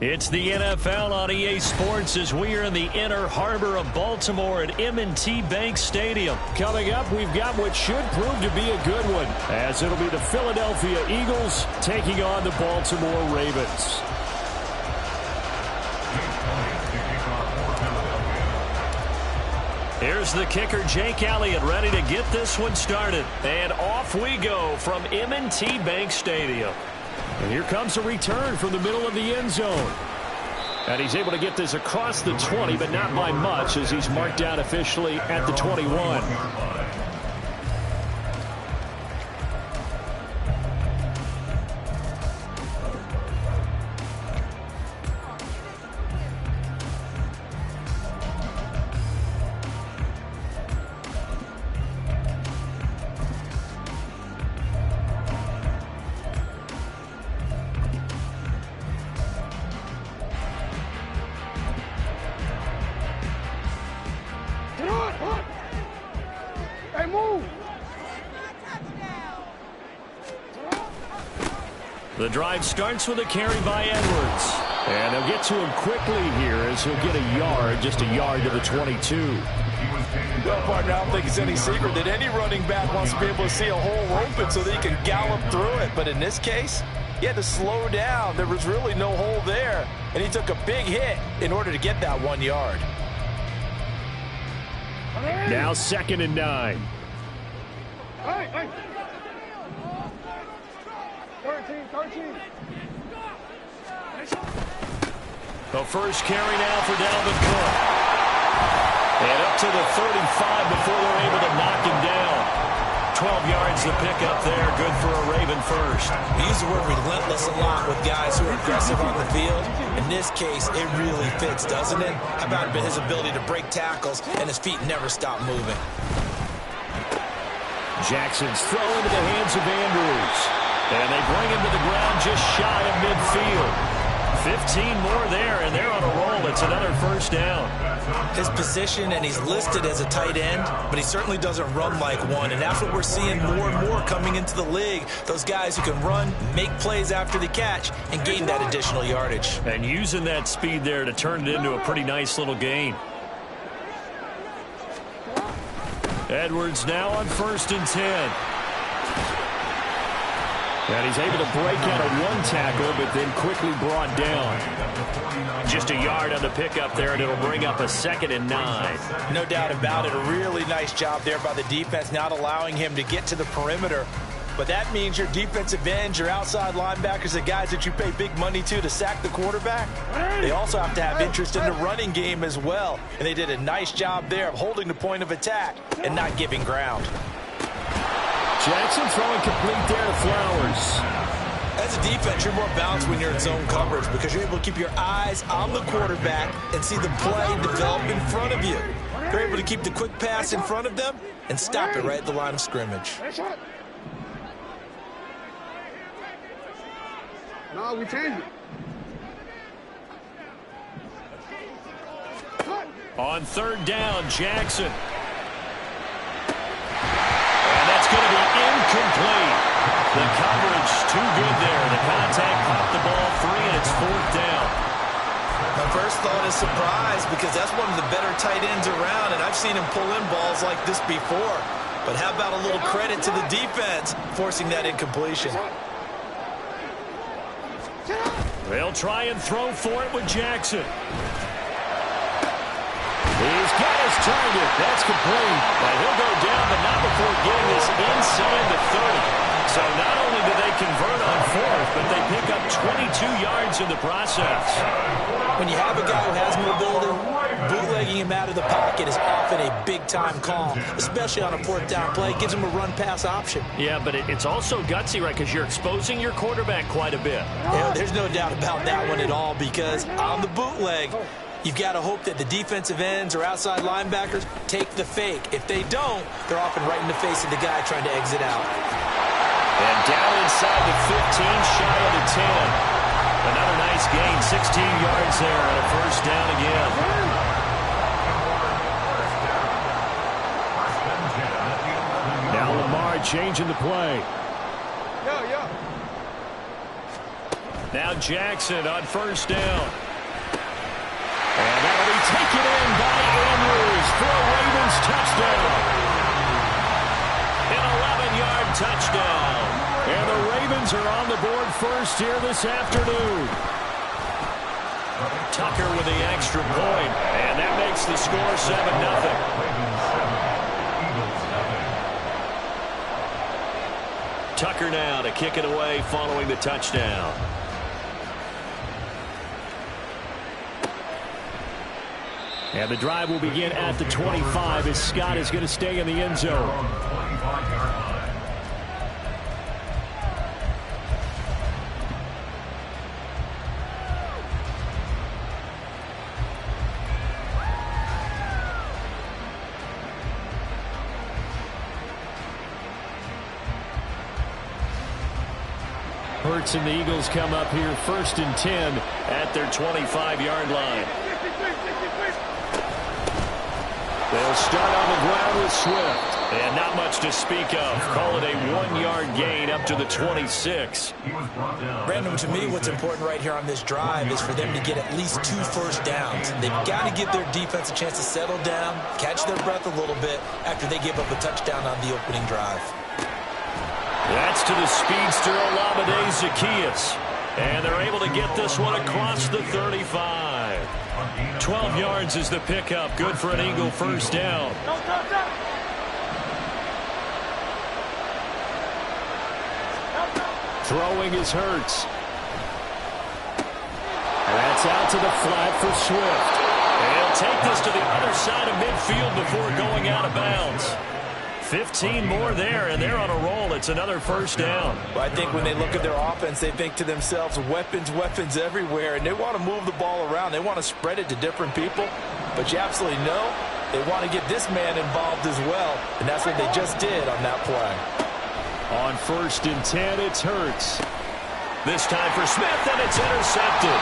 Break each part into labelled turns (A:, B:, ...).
A: It's the NFL on EA Sports as we are in the inner harbor of Baltimore at M&T Bank Stadium.
B: Coming up, we've got what should prove to be a good one, as it'll be the Philadelphia Eagles taking on the Baltimore Ravens.
A: Here's the kicker, Jake Elliott, ready to get this one started. And off we go from M&T Bank Stadium.
B: And here comes a return from the middle of the end zone. And he's able to get this across the 20, but not by much, as he's marked down officially at the 21.
A: The drive starts with a carry by Edwards.
B: And they'll get to him quickly here as he'll get a yard, just a yard to the 22.
C: Well, partner, I don't think it's any secret that any running back wants to be able to see a hole open so that he can gallop through it. But in this case, he had to slow down. There was really no hole there, and he took a big hit in order to get that 1 yard.
B: Now 2nd and 9.
D: Hey. 13.
A: The first carry now for Dalvin Cook. And up to the 35 before they're able to knock him down. 12 yards to pick up there. Good for a Raven first.
E: We use the word relentless a lot with guys who are aggressive on the field. In this case, it really fits, doesn't it? How about his ability to break tackles and his feet never stop moving?
B: Jackson's throw into the hands of Andrews.
A: And they bring him to the ground just shy of midfield. 15 more there, and they're on a roll. It's another first down.
E: His position, and he's listed as a tight end, but he certainly doesn't run like one, and that's what we're seeing more and more coming into the league. Those guys who can run, make plays after the catch, and gain that additional yardage.
A: And using that speed there to turn it into a pretty nice little gain. Edwards now on 1st and 10.
B: And he's able to break out of one tackle, but then quickly brought down.
A: Just a yard on the pickup there, and it'll bring up a 2nd and 9.
E: No doubt about it. A really nice job there by the defense, not allowing him to get to the perimeter. But that means your defensive ends, your outside linebackers, the guys that you pay big money to sack the quarterback, they also have to have interest in the running game as well. And they did a nice job there of holding the point of attack and not giving ground.
B: Jackson throwing complete there to Flowers.
E: As a defense, you're more balanced when you're in zone coverage because you're able to keep your eyes on the quarterback and see the play develop in front of you. You're able to keep the quick pass in front of them and stop it right at the line of scrimmage.
D: No, we changed it.
A: On 3rd down, Jackson. Going to be incomplete. The coverage too good there. The contact caught the ball free, and it's 4th down.
E: My first thought is surprise because that's one of the better tight ends around, and I've seen him pull in balls like this before. But how about a little credit to the defense forcing that incompletion?
A: They'll try and throw for it with Jackson.
B: He's got his target. That's complete.
A: And he'll go down, but not before getting this inside the 30. So not only do they convert on 4th, but they pick up 22 yards in the process.
E: When you have a guy who has mobility, bootlegging him out of the pocket is often a big-time call, especially on a 4th down play. It gives him a run-pass option.
A: Yeah, but it's also gutsy, right, because you're exposing your quarterback quite a bit.
E: Yeah, there's no doubt about that one at all because on the bootleg, you've got to hope that the defensive ends or outside linebackers take the fake. If they don't, they're often right in the face of the guy trying to exit out.
A: And down inside the 15, shy of the 10. Another nice gain, 16 yards there on a first down again.
B: Now Lamar changing the play. Now Jackson on first down. And that'll be taken in by Andrews for a Ravens touchdown. An 11-yard touchdown. And the Ravens are on the board first here this afternoon. Tucker with the extra point. And that makes the score 7-0. Tucker now to kick it away following the touchdown. And the drive will begin at the 25 as Scott is going to stay in the end zone. Hurts and the Eagles come up here 1st and 10 at their 25-yard line. They'll start on the ground with Swift. And not much to speak of. Call it a 1-yard gain up to the 26.
E: Brandon, to me, what's important right here on this drive is for them to get at least 2 first downs. They've got to give their defense a chance to settle down, catch their breath a little bit after they give up a touchdown on the opening drive.
B: That's to the speedster Olamide Zaccheaus. And they're able to get this one across the 35. 12 yards is the pickup. Good for an Eagle first down. Throwing is Hurts. And that's out to the flat for Swift. And he'll take this to the other side of midfield before going out of bounds. 15 more there, and they're on a roll. It's another first down.
C: Well, I think when they look at their offense, they think to themselves, weapons, weapons everywhere, and they want to move the ball around. They want to spread it to different people, but you absolutely know they want to get this man involved as well, and that's what they just did on that play.
B: On 1st and 10, it's Hurts. This time for Smith, and it's intercepted.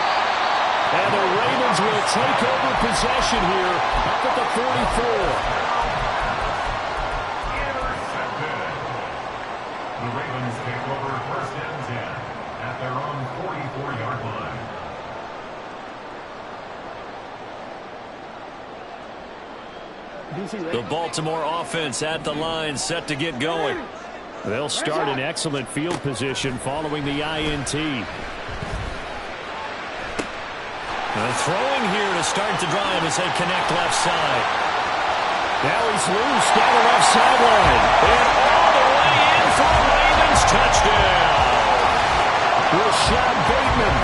B: And the Ravens will take over possession here up at the 44.
F: The Ravens take over 1st and 10 at their own 44-yard line.
B: The Baltimore offense at the line, set to get going. They'll start in excellent field position following the INT. Throwing here to start the drive as they connect left side. Now he's loose down the left sideline. And all the way in for a Ravens touchdown. Rashad Bateman,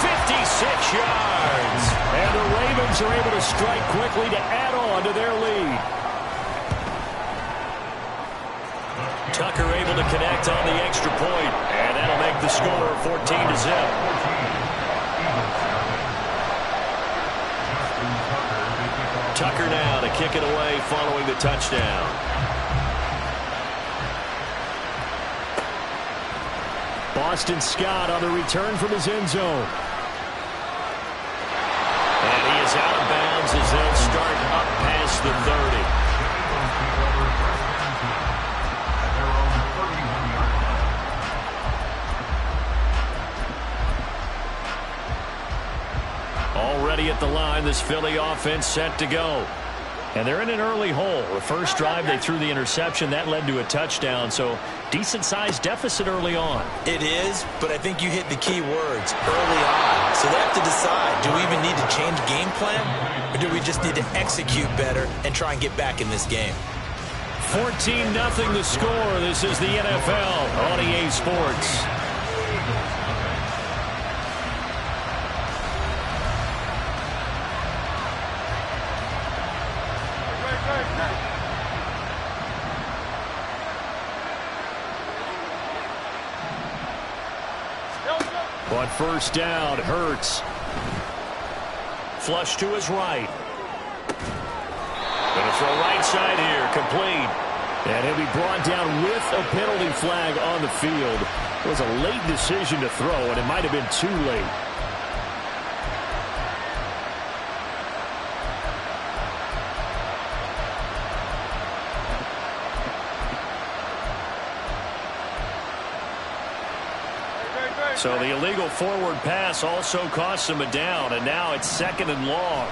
B: 56 yards. And the Ravens are able to strike quickly to add on to their lead. Tucker able to connect on the extra point. And that'll make the score 14-0. Tucker now to kick it away following the touchdown. Boston Scott on the return from his end zone. And he is out of bounds as they'll start up past the 30. Already at the line, this Philly offense set to go. And they're in an early hole. The first drive, they threw the interception. That led to a touchdown. So decent-sized deficit early on.
E: It is, but I think you hit the key words, early on. So they have to decide, do we even need to change game plan? Or do we just need to execute better and try and get back in this game?
B: 14-0 the score. This is the NFL on EA Sports. On first down, Hurts. Flush to his right. Going to throw right side here, complete. And he'll be brought down with a penalty flag on the field. It was a late decision to throw, and it might have been too late. So the illegal forward pass also costs him a down, and now it's 2nd and long.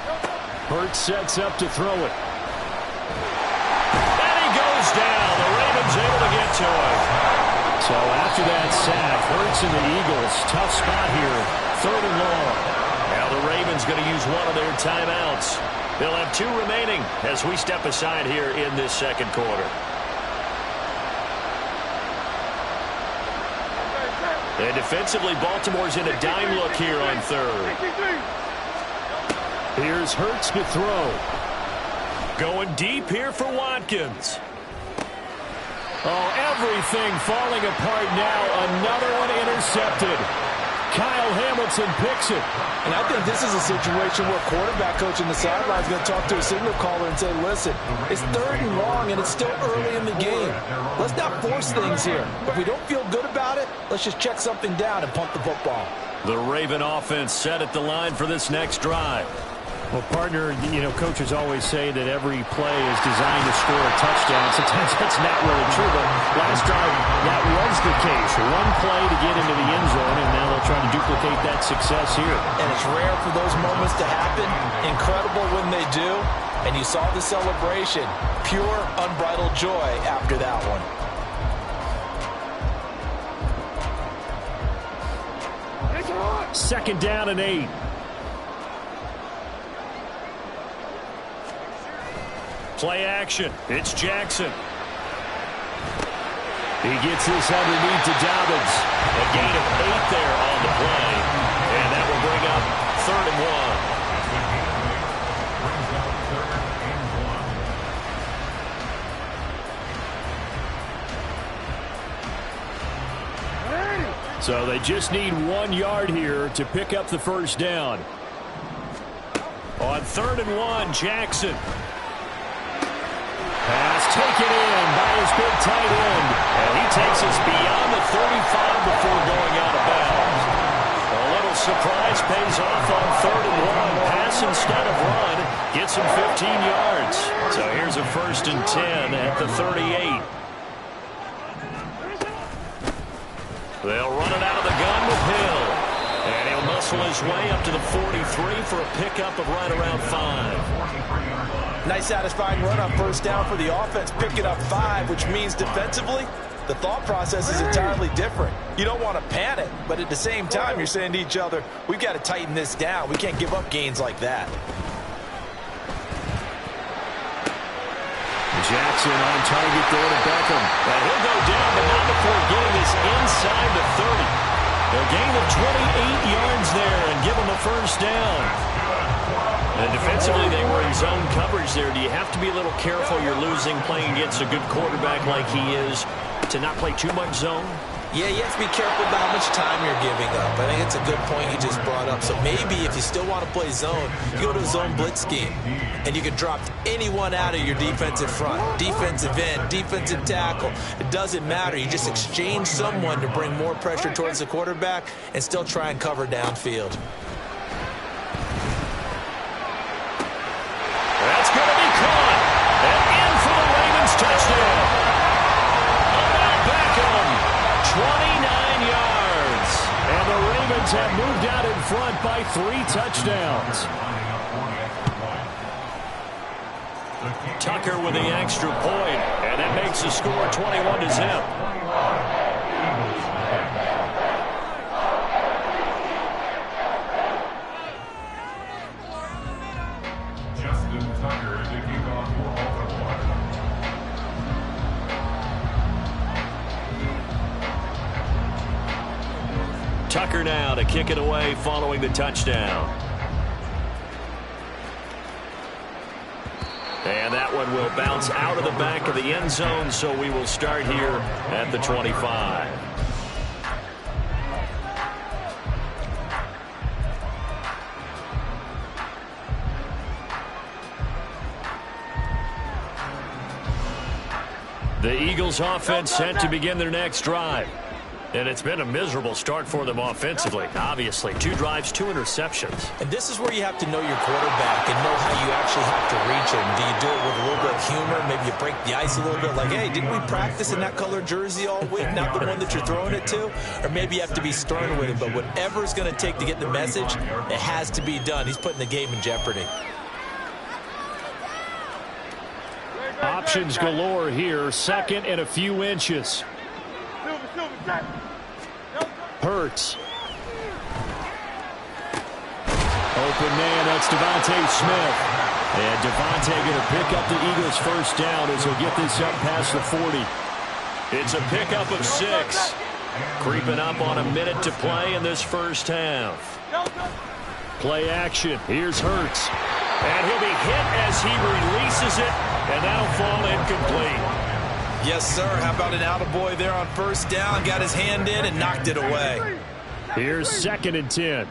B: Hurts sets up to throw it. And he goes down. The Ravens able to get to him. So after that sack, Hurts and the Eagles, tough spot here, 3rd and long. Now the Ravens going to use one of their timeouts. They'll have 2 remaining as we step aside here in this 2nd quarter. And defensively, Baltimore's in a dime look here on 3rd. Here's Hurts to throw. Going deep here for Watkins. Oh, everything falling apart now. Another one intercepted. Kyle Hamilton picks it.
E: And I think this is a situation where quarterback coach in the sideline is going to talk to a signal caller and say, listen, it's 3rd and long and it's still early in the game. Let's not force things here. If we don't feel good about it, let's just check something down and punt the football.
B: The Raven offense set at the line for this next drive. Well, partner, coaches always say that every play is designed to score a touchdown. Sometimes that's not really true, but last drive, that was the case. One play to get into the end zone, and now they'll try to duplicate that success here.
E: And it's rare for those moments to happen. Incredible when they do. And you saw the celebration. Pure, unbridled joy after that one.
B: Second down and 8. Play action. It's Jackson. He gets this underneath to Dobbins. A gain of 8 there on the play. And that will bring up 3rd and 1. So they just need 1 yard here to pick up the first down. On 3rd and 1, Jackson. Pass taken in by his big tight end. And he takes us beyond the 35 before going out of bounds. A little surprise pays off on 3rd and 1. Pass instead of run gets him 15 yards. So here's a 1st and 10 at the 38. They'll run it out of the gun with Hill. And he'll muscle his way up to the 43 for a pickup of right around 5.
E: Nice satisfying run on 1st down for the offense, picking up 5, which means defensively, the thought process is entirely different. You don't want to panic, but at the same time, you're saying to each other, we've got to tighten this down. We can't give up gains like that.
B: Jackson on target there to Beckham. And he'll go down, but not before getting this inside the 30. A gain of 28 yards there and give him a 1st down. And defensively, they were in zone coverage there. Do you have to be a little careful? You're losing playing against a good quarterback like he is to not play too much zone?
E: Yeah, you have to be careful about how much time you're giving up. I think it's a good point you just brought up. So maybe if you still want to play zone, you go to a zone blitz scheme. And you can drop anyone out of your defensive front. Defensive end, defensive tackle. It doesn't matter. You just exchange someone to bring more pressure towards the quarterback and still try and cover downfield.
B: That's going to be caught. And in for the Ravens touchdown. Odell Beckham, 29 yards. And the Ravens have moved out in front by 3 touchdowns. Tucker with the extra point, and that makes the score 21-0. Tucker now to kick it away following the touchdown. And that one will bounce out of the back of the end zone, so we will start here at the 25. The Eagles offense set to begin their next drive. And it's been a miserable start for them offensively. Obviously, 2 drives, 2 interceptions.
E: And this is where you have to know your quarterback and know how you actually have to reach him. Do you do it with a little bit of humor? Maybe you break the ice a little bit like, hey, didn't we practice in that color jersey all week, not the one that you're throwing it to? Or maybe you have to be stern with him. But whatever it's going to take to get the message, it has to be done. He's putting the game in jeopardy.
B: Options galore here. Second and a few inches. Hurts. Open man, that's Devontae Smith. And Devontae going to pick up the Eagles' first down as he'll get this up past the 40. It's a pickup of 6. Creeping up on a minute to play in this first half. Play action. Here's Hurts. And he'll be hit as he releases it, and that'll fall incomplete.
E: Yes, sir. How about an attaboy there on first down? Got his hand in and knocked it away.
B: Here's 2nd and 10.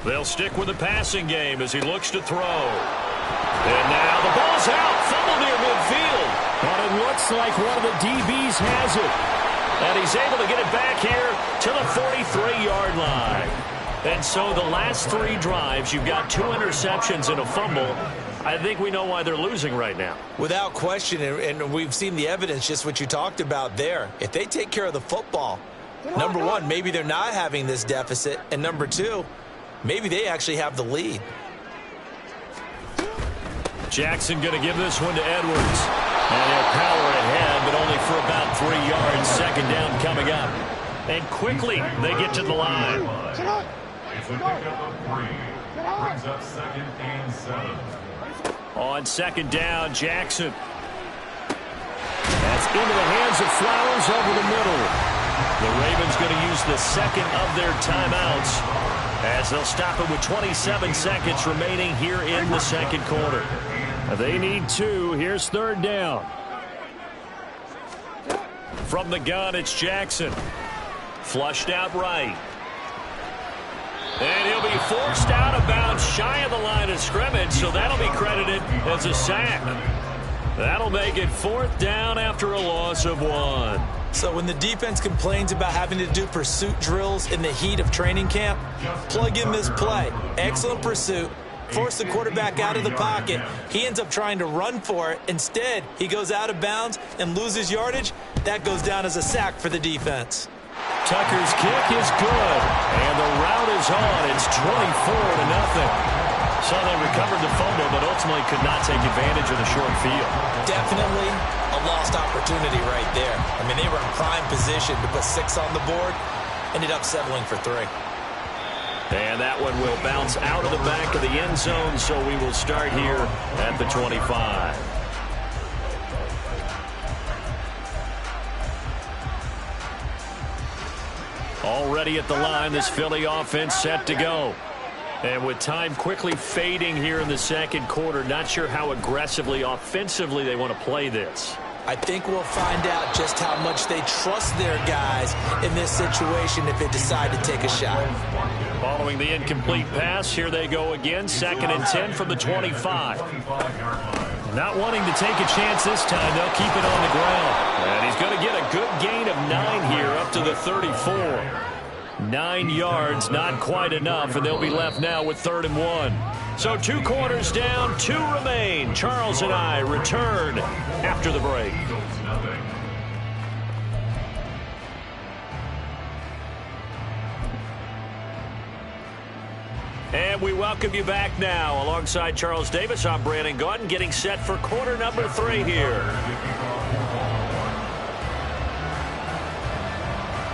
B: They'll stick with the passing game as he looks to throw. And now the ball's out. Fumble near midfield. But it looks like one of the DBs has it. And he's able to get it back here to the 43-yard line. And so the last 3 drives, you've got 2 interceptions and a fumble. I think we know why they're losing right now.
E: Without question, and we've seen the evidence, just what you talked about there. If they take care of the football, number one, maybe they're not having this deficit. And number 2, maybe they actually have the lead.
B: Jackson going to give this one to Edwards. And he'll power ahead, but only for about 3 yards. 2nd down coming up. And quickly, they get to the line.
F: It's a pickup of 3. Brings up 2nd and 7.
B: On 2nd down, Jackson. That's into the hands of Flowers over the middle. The Ravens going to use the 2nd of their timeouts as they'll stop it with 27 seconds remaining here in the 2nd quarter. They need 2. Here's 3rd down. From the gun, it's Jackson. Flushed out right. And he'll be forced out of bounds shy of the line of scrimmage, so that'll be credited as a sack. That'll make it 4th down after a loss of 1.
E: So when the defense complains about having to do pursuit drills in the heat of training camp, plug in this play. Excellent pursuit. Force the quarterback out of the pocket. He ends up trying to run for it. Instead, he goes out of bounds and loses yardage. That goes down as a sack for the defense.
B: Tucker's kick is good, and the route is on. It's 24-0. So they recovered the fumble, but ultimately could not take advantage of the short field.
E: Definitely a lost opportunity right there. I mean, they were in prime position to put 6 on the board, ended up settling for 3.
B: And that one will bounce out of the back of the end zone, so we will start here at the 25. Already at the line, this Philly offense set to go. And with time quickly fading here in the 2nd quarter, not sure how aggressively, offensively they want to play this.
E: I think we'll find out just how much they trust their guys in this situation if they decide to take a shot.
B: Following the incomplete pass, here they go again. 2nd and 10 from the 25. Not wanting to take a chance this time, they'll keep it on the ground. And he's going to get a good gain of 9 here up to the 34. 9 yards, not quite enough, and they'll be left now with 3rd and 1. So 2 quarters down, 2 remain. Charles and I return after the break. And we welcome you back now. Alongside Charles Davis, I'm Brandon Gaudin, getting set for quarter number 3 here.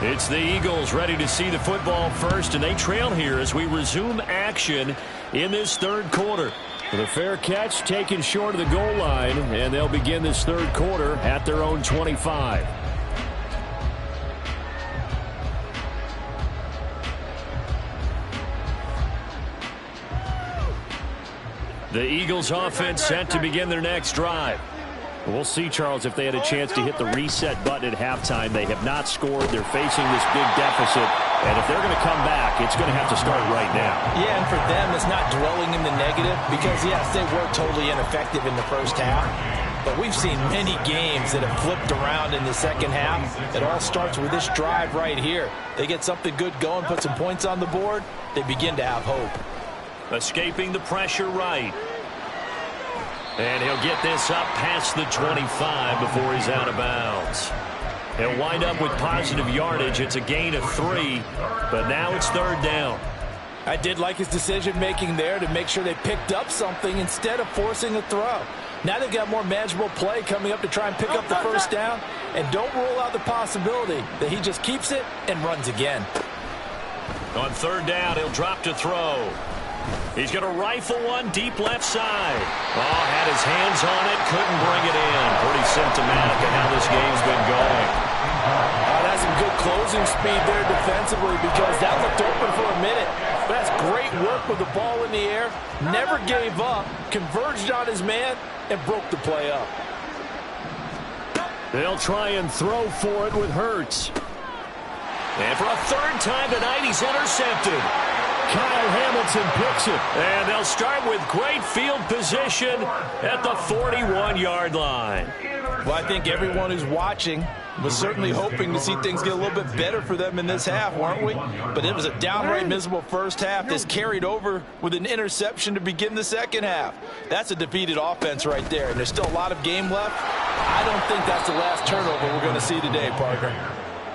B: It's the Eagles ready to see the football first, and they trail here as we resume action in this 3rd quarter. With a fair catch taken short of the goal line, and they'll begin this 3rd quarter at their own 25. The Eagles offense set to begin their next drive. We'll see, Charles, if they had a chance to hit the reset button at halftime. They have not scored. They're facing this big deficit, And if they're going to come back, it's going to have to start right now.
E: Yeah, and for them, it's not dwelling in the negative because, yes, they were totally ineffective in the first half. But we've seen many games that have flipped around in the second half. It all starts with this drive right here. They get something good going, put some points on the board, they begin to have hope.
B: Escaping the pressure right. And he'll get this up past the 25 before he's out of bounds. He'll wind up with positive yardage. It's a gain of 3, but now it's third down.
E: I did like his decision-making there to make sure they picked up something instead of forcing a throw. Now they've got more manageable play coming up to try and pick up the first down, and don't rule out the possibility that he just keeps it and runs again.
B: On third down, he'll drop to throw. He's going to rifle one deep left side. Oh, had his hands on it, couldn't bring it in. Pretty symptomatic of how this game's been going.
E: That's some good closing speed there defensively because that looked open for a minute. But that's great work with the ball in the air. Never gave up, converged on his man, and broke the play up.
B: They'll try and throw for it with Hurts. And for a third time tonight, he's intercepted. Kyle Hamilton picks it. And they'll start with great field position at the 41-yard line.
E: Well, I think everyone who's watching was certainly hoping to see things get a little bit better for them in this half, weren't we? But it was a downright miserable first half. This carried over with an interception to begin the second half. That's a defeated offense right there, and there's still a lot of game left. I don't think that's the last turnover we're going to see today, Parker.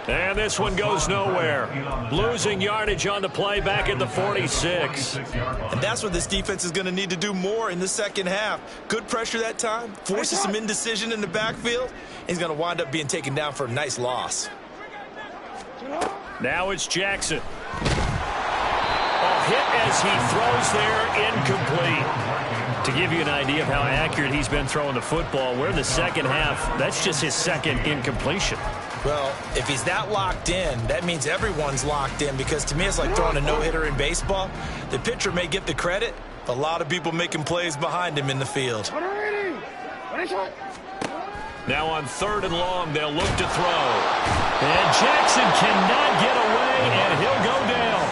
B: And this one goes nowhere. Losing yardage on the play back at the 46.
E: And that's what this defense is going to need to do more in the second half. Good pressure that time, forces some indecision in the backfield. He's going to wind up being taken down for a nice loss.
B: Now it's Jackson. A hit as he throws there, incomplete. To give you an idea of how accurate he's been throwing the football, we're in the second half. That's just his second incompletion.
E: Well, if he's that locked in, that means everyone's locked in because to me it's like throwing a no-hitter in baseball. The pitcher may get the credit, but a lot of people making plays behind him in the field.
B: Now on third and long, they'll look to throw. And Jackson cannot get away, and he'll go down.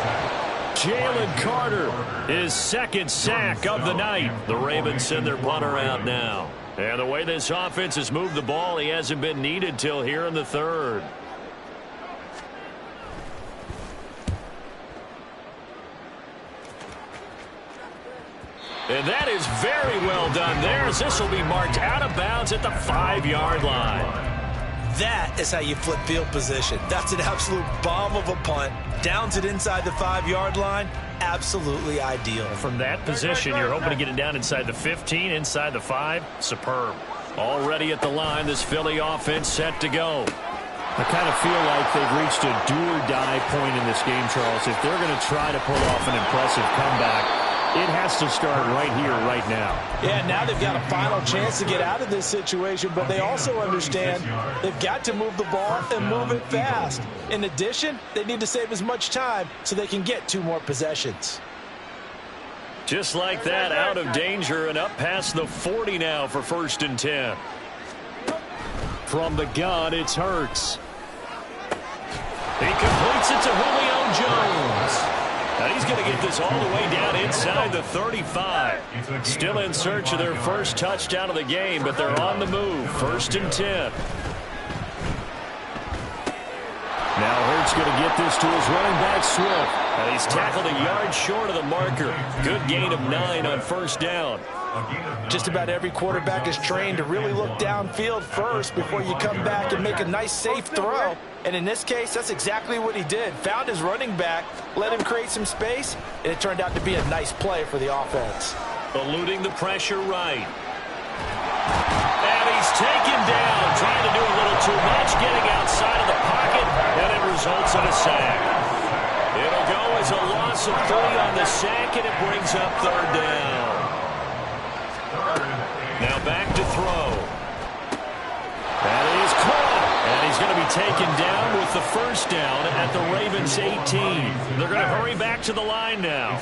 B: Jalen Carter, his second sack of the night. The Ravens send their punter out now. And the way this offense has moved the ball, he hasn't been needed till here in the third. And that is very well done there, as this will be marked out of bounds at the 5-yard line.
E: That is how you flip field position. That's an absolute bomb of a punt. Downs it inside the 5-yard line. Absolutely ideal.
B: From that position, you're hoping to get it down inside the 15, inside the 5. Superb. Already at the line, this Philly offense set to go. I kind of feel like they've reached a do-or-die point in this game, Charles. If they're going to try to pull off an impressive comeback, it has to start right here, right now.
E: Yeah, now they've got a final chance to get out of this situation, but they also understand they've got to move the ball and move it fast. In addition, they need to save as much time so they can get 2 more possessions.
B: Just like that, out of danger and up past the 40 now for 1st and 10. From the gun, it's Hurts. He completes it to Julio Jones. And he's going to get this all the way down inside the 35. Still in search of their first touchdown of the game, but they're on the move. 1st and 10. Now Hurts going to get this to his running back, Swift. And he's tackled a yard short of the marker. Good gain of 9 on 1st down.
E: Just about every quarterback is trained to really look downfield first before you come back and make a nice, safe throw. And in this case, that's exactly what he did. Found his running back, let him create some space, and it turned out to be a nice play for the offense.
B: Eluding the pressure right. And he's taken down, trying to do a little too much, getting outside of the pocket, and it results in a sack. It'll go as a loss of 3 on the sack, and it brings up 3rd down. Now back to throw. That is caught. And he's going to be taken down with the 1st down at the Ravens 18. They're going to hurry back to the line now.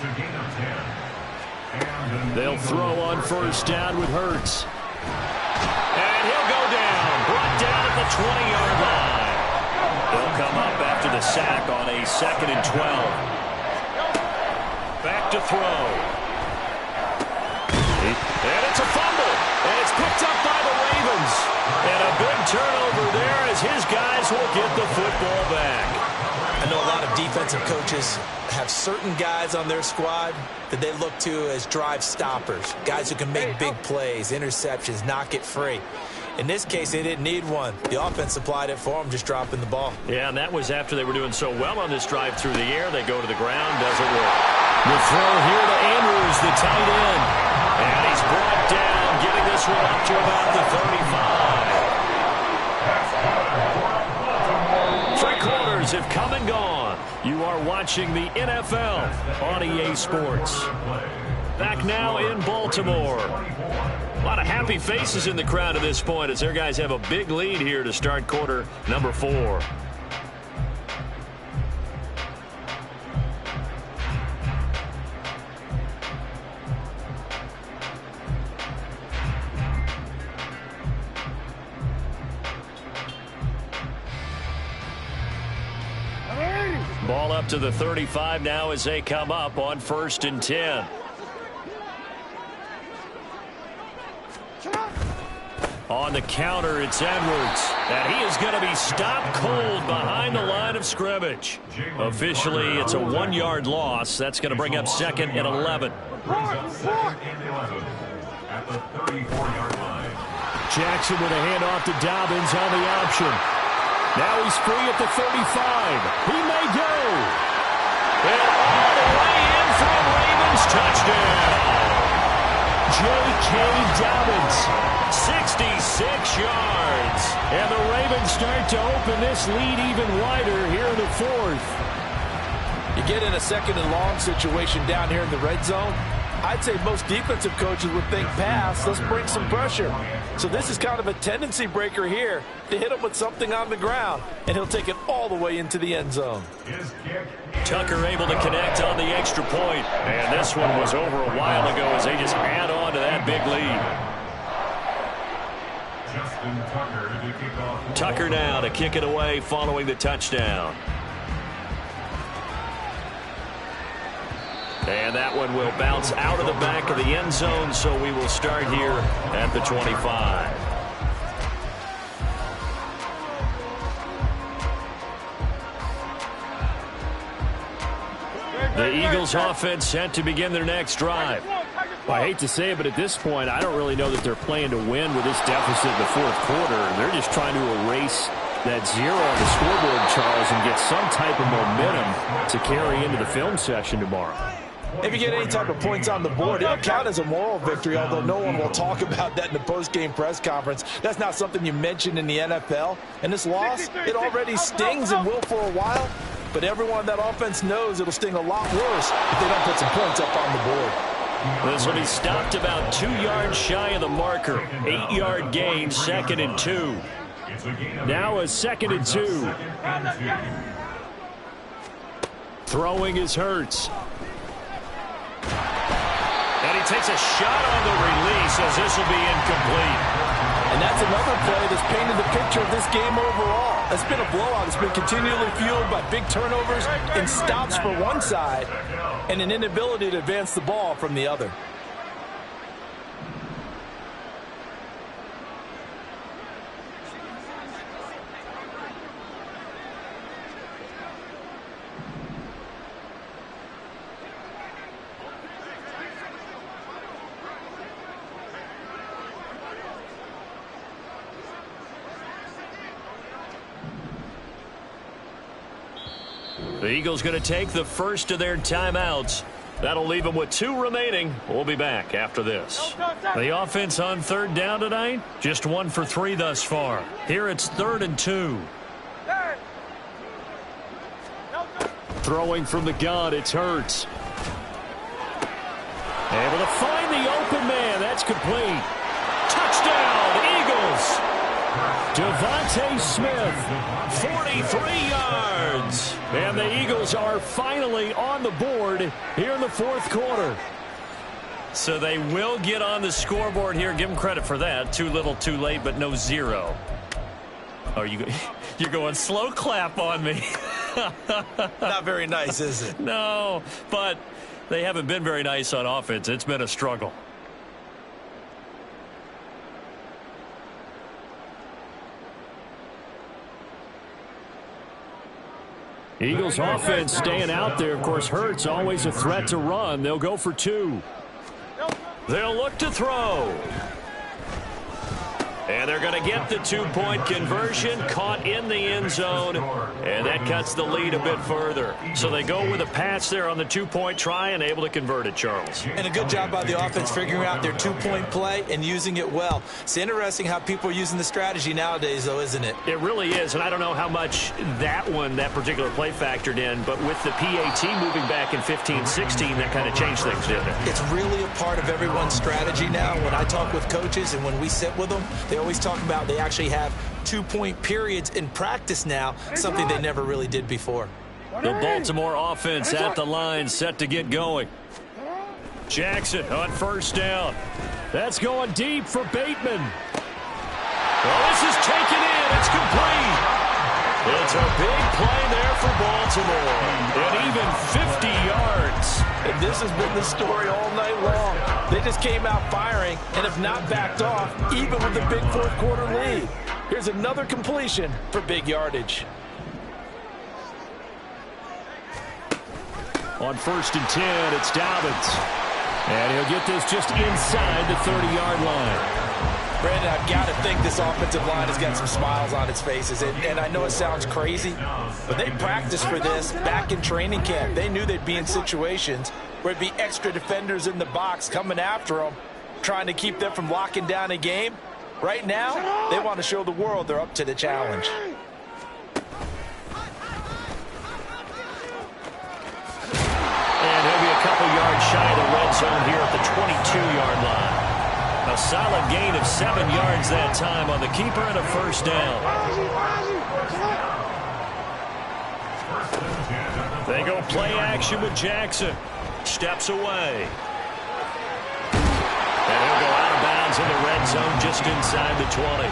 B: They'll throw on 1st down with Hurts. And he'll go down. Brought down at the 20-yard line. He'll come up after the sack on a 2nd and 12. Back to throw. And it's a fumble. And it's picked up by the Ravens. And a big turnover there as his guys will get the football back.
E: I know a lot of defensive coaches have certain guys on their squad that they look to as drive stoppers, guys who can make big plays, interceptions, knock it free. In this case, they didn't need one. The offense supplied it for them, just dropping the ball.
B: Yeah, and that was after they were doing so well on this drive through the air. They go to the ground, doesn't work. The throw here to Andrews, the tight end. And he's brought down, getting this one up to about the 35. 3 quarters have come and gone. You are watching the NFL on EA Sports. Back now in Baltimore. A lot of happy faces in the crowd at this point as their guys have a big lead here to start quarter number 4. Ball up to the 35 now as they come up on 1st and 10. On the counter, it's Edwards. And he is going to be stopped cold behind the line of scrimmage. Officially, it's a 1-yard loss. That's going to bring up 2nd and 11. Jackson with a handoff to Dobbins on the option. Now he's free at the 35. He may go. And all the way in for a Ravens touchdown. J.K. Dobbins, 66 yards. And the Ravens start to open this lead even wider here in the 4th.
C: You get in a 2nd and long situation down here in the red zone. I'd say most defensive coaches would think pass. Let's bring some pressure. So this is kind of a tendency breaker here to hit him with something on the ground, and he'll take it all the way into the end zone.
B: Tucker able to connect on the extra point. And this one was over a while ago as they just add on to that big lead. Tucker now to kick it away following the touchdown. And that one will bounce out of the back of the end zone, so we will start here at the 25. The Eagles offense set to begin their next drive.
G: Well, I hate to say it, but at this point, I don't really know that they're playing to win with this deficit in the 4th quarter. They're just trying to erase that 0 on the scoreboard, Charles, and get some type of momentum to carry into the film session tomorrow.
C: If you get any type of points on the board, it'll count as a moral victory, although no one will talk about that in the post-game press conference. That's not something you mention in the NFL. And this loss, it already stings and will for a while, but everyone on that offense knows it'll sting a lot worse if they don't put some points up on the board.
B: This will be stopped about 2 yards shy of the marker. 8-yard gain, 2nd and 2.
G: Now a 2nd and 2. Throwing is Hurts.
B: And he takes a shot on the release as this will be incomplete.
C: And that's another play that's painted the picture of this game overall. It's been a blowout. It's been continually fueled by big turnovers and stops for one side and an inability to advance the ball from the other.
B: The Eagles going to take the first of their timeouts. That'll leave them with 2 remaining. We'll be back after this. The offense on 3rd down tonight, just 1 for 3 thus far. Here it's 3rd and 2.
G: Throwing from the gun, it's Hurts.
B: Able to find the open man. That's complete. Touchdown, Eagles. Devontae Smith, 43 yards. And the Eagles are finally on the board here in the 4th quarter. So they will get on the scoreboard here. Give them credit for that. Too little, too late, but no 0. Are you? You're going slow clap on me.
E: Not very nice, is it?
B: No, but they haven't been very nice on offense. It's been a struggle.
G: Eagles offense staying out there. Of course, Hurts always a threat to run. They'll go for 2.
B: They'll look to throw. And they're going to get the 2-point conversion, caught in the end zone, and that cuts the lead a bit further. So they go with a pass there on the 2-point try and able to convert it, Charles.
E: And a good job by the offense figuring out their 2-point play and using it well. It's interesting how people are using the strategy nowadays, though, isn't it?
B: It really is, and I don't know how much that particular play factored in, but with the PAT moving back in 15-16, that kind of changed things, didn't it?
E: It's really a part of everyone's strategy now. When I talk with coaches and when we sit with them, they always talk about they actually have 2-point periods in practice now, something they never really did before.
B: The Baltimore offense at the line, set to get going. Jackson on first down.
G: That's going deep for Bateman.
B: Well, this is taken in. It's complete. It's a big play there for Baltimore. And even 50 yards.
C: And this has been the story all night long. They just came out firing and have not backed off, even with the big fourth-quarter lead. Here's another completion for big yardage.
G: On 1st and 10, it's Dobbins. And he'll get this just inside the 30-yard line.
C: Brandon, I've got to think this offensive line has got some smiles on its faces. And I know it sounds crazy, but they practiced for this back in training camp. They knew they'd be in situations where it'd be extra defenders in the box coming after them, trying to keep them from locking down a game. Right now, they want to show the world they're up to the challenge.
B: And he'll be a couple yards shy of the red zone here at the 22-yard line. A solid gain of 7 yards that time on the keeper and a first down. They go play action with Jackson. Steps away. And he'll go out of bounds in the red zone just inside the 20.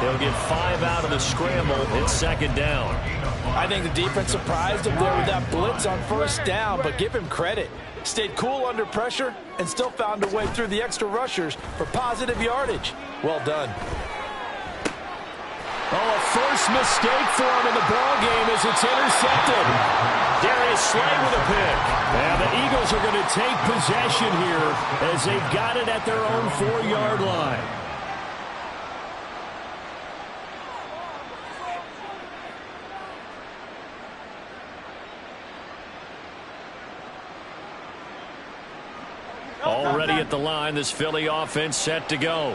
B: He'll get 5 out of the scramble. It's 2nd down.
C: I think the defense surprised him there with that blitz on first down, but give him credit. Stayed cool under pressure and still found a way through the extra rushers for positive yardage. Well done.
G: Oh, a first mistake for him in the ball game as it's intercepted.
B: Darius Slay with a pick.
G: And the Eagles are going to take possession here as they've got it at their own 4-yard line.
B: Already at the line, this Philly offense set to go.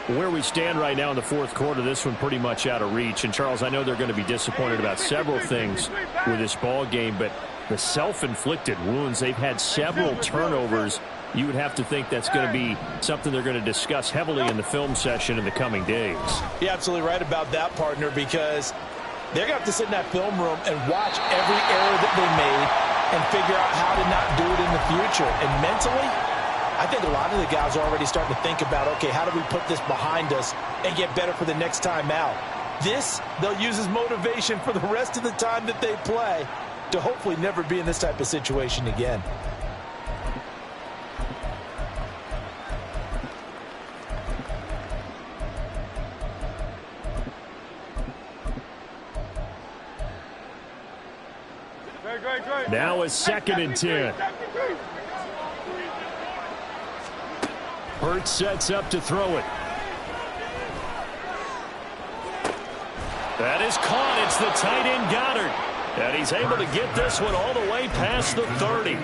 G: Where we stand right now in the 4th quarter, this one pretty much out of reach. And, Charles, I know they're going to be disappointed about several things with this ball game, but the self-inflicted wounds, they've had several turnovers. You would have to think that's going to be something they're going to discuss heavily in the film session in the coming days.
C: You're absolutely right about that, partner, because they're going to have to sit in that film room and watch every error that they made and figure out how to not do it in the future. And mentally, I think a lot of the guys are already starting to think about, okay, how do we put this behind us and get better for the next time out? This, they'll use as motivation for the rest of the time that they play to hopefully never be in this type of situation again.
G: Now it's 2nd and 10. Hurts sets up to throw it.
B: That is caught. It's the tight end Goddard. And he's able to get this one all the way past the 30.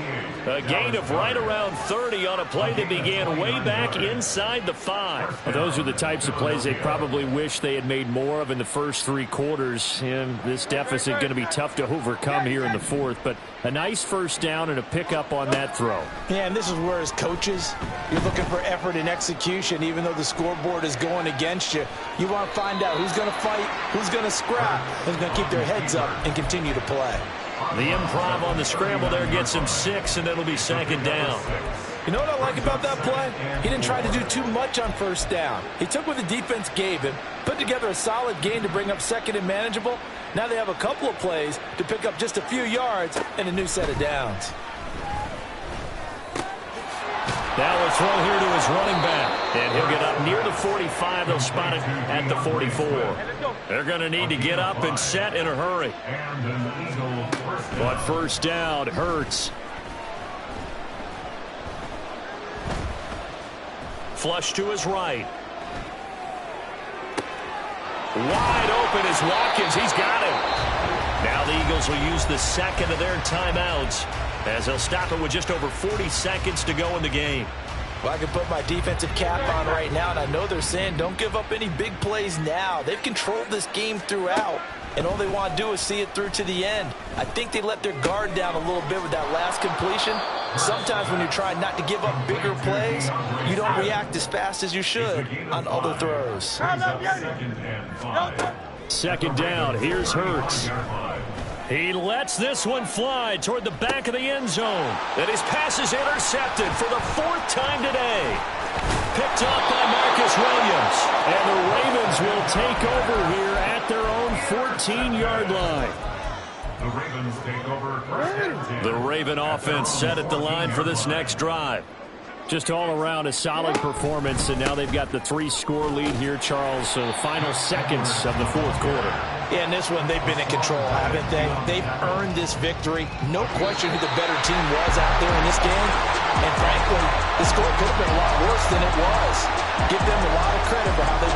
B: A gain of right around 30 on a play that began way back inside the 5.
G: Well, those are the types of plays they probably wish they had made more of in the first 3 quarters. And this deficit going to be tough to overcome here in the 4th. But a nice first down and a pickup on that throw.
C: Yeah, and this is where as coaches, you're looking for effort and execution. Even though the scoreboard is going against you, you want to find out who's going to fight, who's going to scrap, who's going to keep their heads up and continue to play.
B: The improv on the scramble there gets him 6, and it'll be 2nd down.
E: You know what I like about that play? He didn't try to do too much on first down. He took what the defense gave him, put together a solid gain to bring up second and manageable. Now they have a couple of plays to pick up just a few yards and a new set of downs.
B: Now a throw here to his running back. And he'll get up near the 45. They'll spot it at the 44. They're going to need to get up and set in a hurry. But first down hurts. Flush to his right. Wide open is Watkins. He's got it. Now the Eagles will use the second of their timeouts as they'll stop it with just over 40 seconds to go in the game.
E: Well, I can put my defensive cap on right now, and I know they're saying don't give up any big plays now. They've controlled this game throughout, and all they want to do is see it through to the end. I think they let their guard down a little bit with that last completion. Sometimes when you're trying not to give up bigger plays, you don't react as fast as you should on other throws.
B: Second down, here's Hurts. He lets this one fly toward the back of the end zone. And his pass is intercepted for the fourth time today. Picked up by Marcus Williams. And the Ravens will take over here at their own 14-yard line.
F: The Ravens take over first and 10.
B: The Raven offense set at the line for this next drive.
G: Just all around a solid performance, and now they've got the 3-score lead here, Charles. So the final seconds of the fourth quarter.
E: Yeah, in this one, they've been in control, haven't they? They've earned this victory. No question who the better team was out there in this game. And frankly, the score could have been a lot worse than it was. Give them a lot of credit for how they